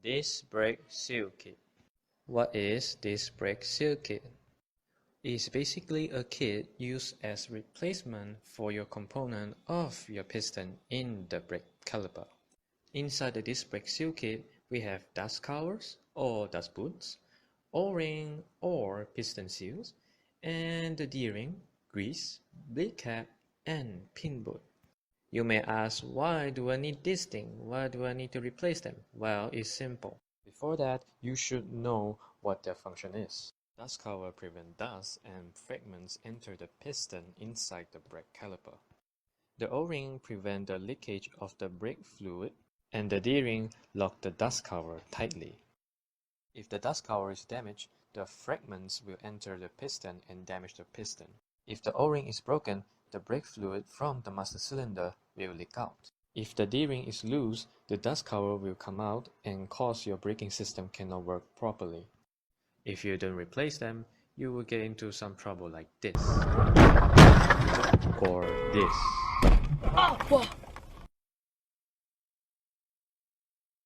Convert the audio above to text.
Disc brake seal kit. What is disc brake seal kit? It's basically a kit used as replacement for your component of your piston in the brake caliper. Inside the disc brake seal kit, we have dust covers or dust boots, O-ring or piston seals, and the D-ring, grease, bleed cap, and pin boot. You may ask, why do I need this thing? Why do I need to replace them? Well, it's simple. Before that, you should know what their function is. Dust cover prevent dust and fragments enter the piston inside the brake caliper. The O-ring prevent the leakage of the brake fluid, and the D-ring lock the dust cover tightly. If the dust cover is damaged, the fragments will enter the piston and damage the piston. If the O-ring is broken, the brake fluid from the master cylinder will leak out. If the D-ring is loose, the dust cover will come out and cause your braking system cannot work properly. If you don't replace them, you will get into some trouble like this or this.